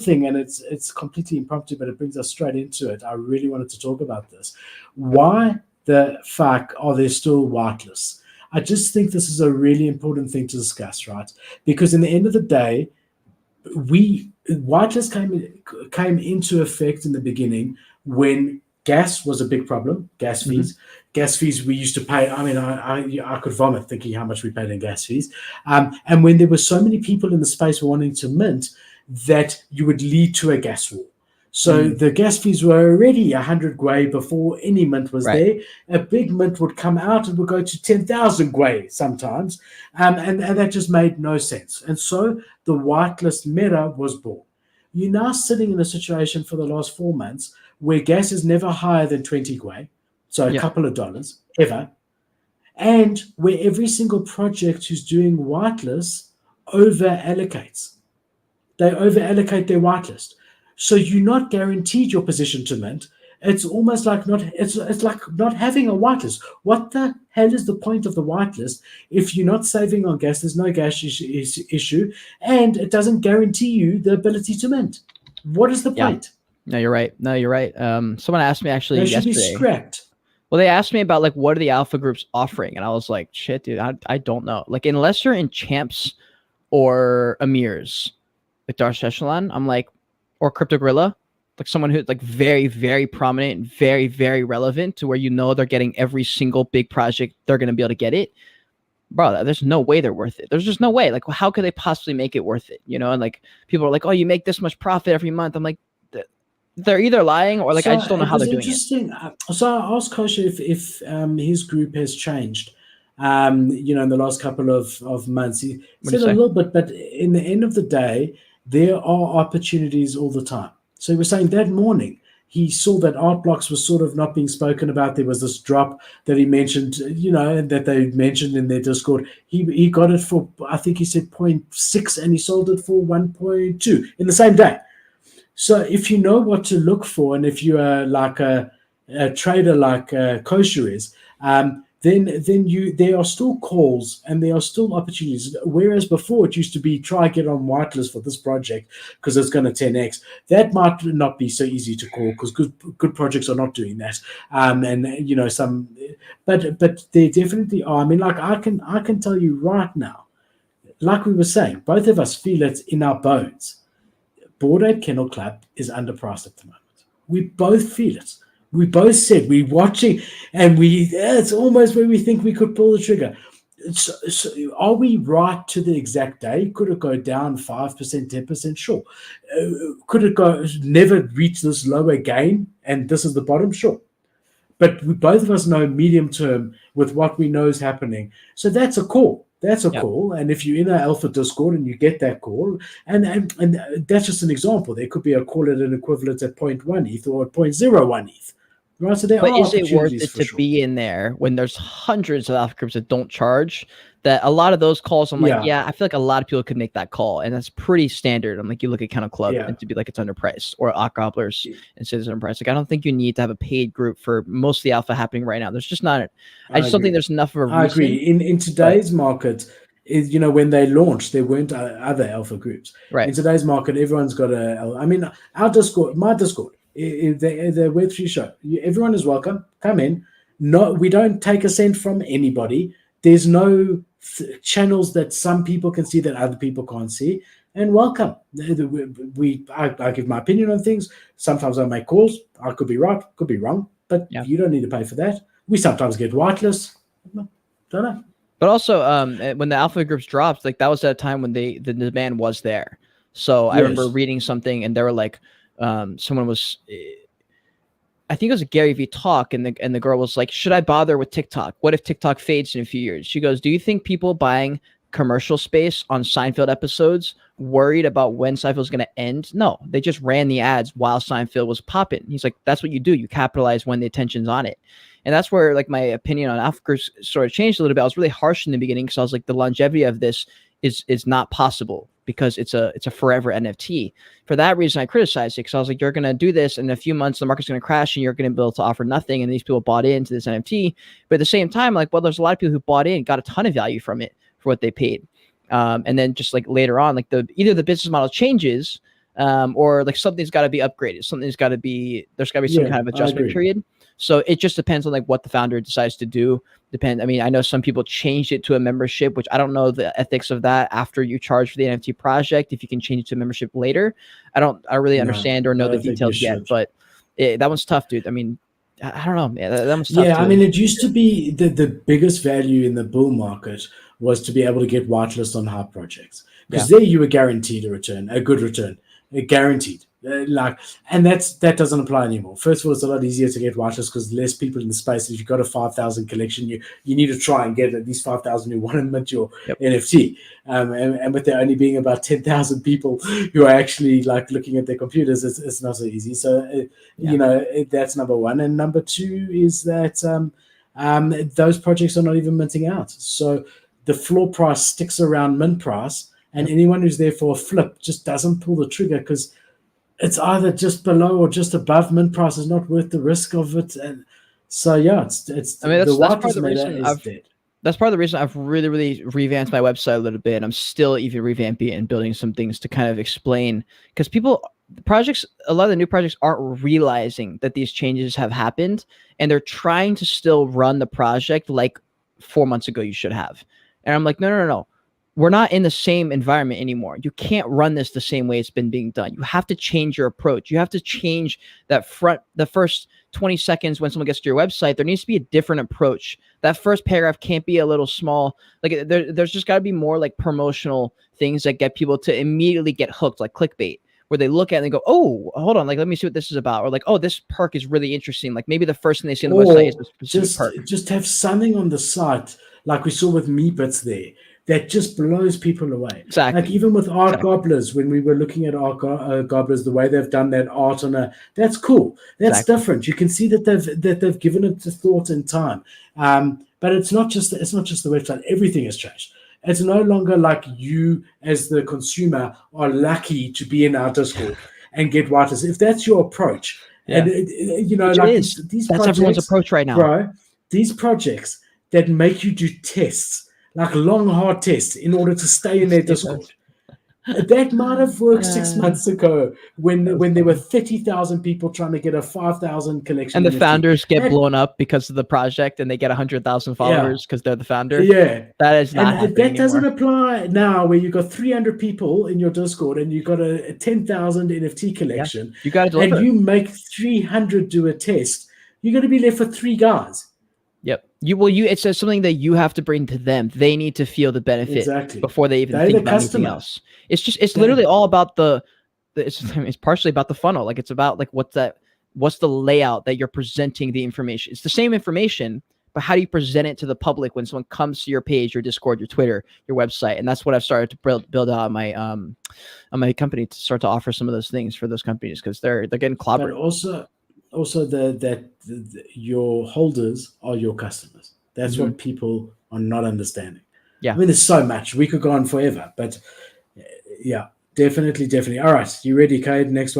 thing, and it's completely impromptu, but it brings us straight into it. I really wanted to talk about this. Why the fuck are there still whitelists? I just think this is a really important thing to discuss, right? Because in the end of the day, whitelist came into effect in the beginning when gas was a big problem. Gas fees, we used to pay. I mean, I could vomit thinking how much we paid in gas fees. And when there were so many people in the space wanting to mint, that you would lead to a gas war. So the gas fees were already 100 gwei before any mint was there. A big mint would come out and would go to 10,000 gwei sometimes. And that just made no sense. And so the whitelist meta was born. You're now sitting in a situation for the last 4 months where gas is never higher than 20 gwei, so a couple of dollars, ever. And where every single project who's doing whitelist over-allocates. They over-allocate their whitelist. So you're not guaranteed your position to mint. It's almost like it's like not having a whitelist. What the hell is the point of the whitelist if you're not saving on gas? There's no gas issue, and it doesn't guarantee you the ability to mint. What is the point? No, you're right. Someone asked me actually yesterday. They should be scrapped. Well, they asked me about like what are the alpha groups offering, and I was like, shit, dude, I don't know. Like unless you're in Champs or Emirs, like Darsh Echelon, I'm like, or Crypto Gorilla, like someone who's like very, very prominent and very, very relevant to where you know they're getting every single big project they're going to be able to get it. Bro, there's no way they're worth it. There's just no way. Like, how could they possibly make it worth it? You know, and like people are like, oh, you make this much profit every month. I'm like, they're either lying or like I just don't know how they're doing it. So I asked Kosha if his group has changed. You know, in the last couple of months, he said a little bit, but in the end of the day, there are opportunities all the time. So he was saying that morning he saw that art blocks was sort of not being spoken about. There was this drop that he mentioned, you know, that they mentioned in their Discord. He got it for, I think he said 0.6 and he sold it for 1.2 in the same day. So if you know what to look for, and if you are like a trader like Kosher is, then there are still calls and there are still opportunities. Whereas before it used to be try get on whitelist for this project because it's going to 10x. That might not be so easy to call because good projects are not doing that. And you know but there definitely are. I mean, like I can tell you right now, like we were saying, both of us feel it in our bones. Bored Ape Kennel Club is underpriced at the moment. We both feel it. We both said we're watching, and it's almost where we think we could pull the trigger. So are we right to the exact day? Could it go down 5%, 10%? Sure. Could it never reach this low again, and this is the bottom? Sure. But both of us know medium term with what we know is happening. So that's a call. That's a call. And if you're in our Alpha Discord and you get that call, and that's just an example. There could be a call at an equivalent at 0.1 ETH or at 0.01 ETH. Right, so but is it worth it to be in there when there's hundreds of alpha groups that don't charge? That a lot of those calls, I'm like, I feel like a lot of people could make that call, and that's pretty standard. I'm like, you look at Kennel Club and to be like it's underpriced, or Gobblers and say it's underpriced. Like, I don't think you need to have a paid group for most of the alpha happening right now. There's just not. I just don't think there's enough of a reason. I agree. In today's market, you know, when they launched, there weren't other alpha groups. Right. In today's market, everyone's got I mean, our Discord, my Discord. The Web3 show. Everyone is welcome. Come in. No, we don't take a cent from anybody. There's no channels that some people can see that other people can't see. And welcome. I give my opinion on things. Sometimes I make calls. I could be right, could be wrong, but you don't need to pay for that. We sometimes get whitelists. Don't know. But also, when the alpha groups dropped, like that was at a time when the demand was there. So I remember reading something, and they were like, someone was, I think it was a Gary Vee talk, and the girl was like, should I bother with TikTok? What if TikTok fades in a few years? She goes, do you think people buying commercial space on Seinfeld episodes worried about when Seinfeld's going to end? No, they just ran the ads while Seinfeld was popping. He's like, that's what you do. You capitalize when the attention's on it. And that's where like my opinion on alpha groups sort of changed a little bit. I was really harsh in the beginning because I was like, the longevity of this is not possible because it's a forever NFT. For that reason, I criticized it because I was like, you're going to do this in a few months, the market's going to crash and you're going to be able to offer nothing. And these people bought into this NFT. But at the same time, like, well, there's a lot of people who bought in, got a ton of value from it for what they paid. And then just like later on, like either the business model changes or like something's got to be upgraded. There's got to be some kind of adjustment period. So it just depends on like what the founder decides to do. I mean, I know some people changed it to a membership, which I don't know the ethics of that after you charge for the NFT project. If you can change it to a membership later, I don't really understand or know the details yet, but that one's tough, dude. I mean, I don't know. Yeah, that one's tough. Yeah, I mean, it used to be the biggest value in the bull market was to be able to get whitelist on hype projects, because there you were guaranteed a good return, guaranteed. And that doesn't apply anymore. First of all, it's a lot easier to get whitelist because less people in the space. If you've got a 5,000 collection, you need to try and get at least 5,000 who want to mint your NFT. And with there only being about 10,000 people who are actually like looking at their computers, it's not so easy. So you know, that's number one. And number two is that those projects are not even minting out. So the floor price sticks around mint price, and anyone who's there for a flip just doesn't pull the trigger because it's either just below or just above mint price. Is not worth the risk of it. And so it's. I mean, that's part of the reason that's part of the reason I've really revamped my website a little bit. I'm still even revamping it and building some things to kind of explain, because a lot of the new projects aren't realizing that these changes have happened, and they're trying to still run the project like 4 months ago you should have. And I'm like, no. We're not in the same environment anymore. You can't run this the same way it's been being done. You have to change your approach. You have to change the first 20 seconds when someone gets to your website. There needs to be a different approach. That first paragraph can't be a little small. Like there's just got to be more like promotional things that get people to immediately get hooked, like clickbait, where they look at it and they go, oh, hold on, like, let me see what this is about. Or like, oh, this perk is really interesting. Like maybe the first thing they see on the website is a specific perk. Just have something on the site, like we saw with Meebits there, that just blows people away. Exactly. Like even with Art Gobblers, when we were looking at Art Gobblers, the way they've done that art that's cool. That's different. You can see that they've given it to thought and time. But it's not just the website. Everything has changed. It's no longer like you as the consumer are lucky to be in our Discord and get whitelist. If that's your approach, and you know, like these that's everyone's approach right now, bro. These projects that make you do tests, like long, hard tests, in order to stay in their Discord. That might have worked 6 months ago when there were 30,000 people trying to get a 5,000 collection. And the founders get blown up because of the project, and they get 100,000 followers because they're the founder. Yeah. That is not happening that anymore. Doesn't apply now where you've got 300 people in your Discord and you've got a 10,000 NFT collection. Yeah. You got to deliver. And you make 300 do a test. You're going to be left with 3 guys. Yep. It's something that you have to bring to them. They need to feel the benefit before they even think about anything else. It's literally all about it's partially about the funnel. Like it's about like what's the layout that you're presenting the information. It's the same information, but how do you present it to the public when someone comes to your page, your Discord, your Twitter, your website? And that's what I've started to build out on my company, to start to offer some of those things for those companies, because they're getting clobbered. But also that your holders are your customers. That's what people are not understanding. Yeah. I mean, there's so much. We could go on forever, but yeah, definitely. All right. You ready, CADE? Next one.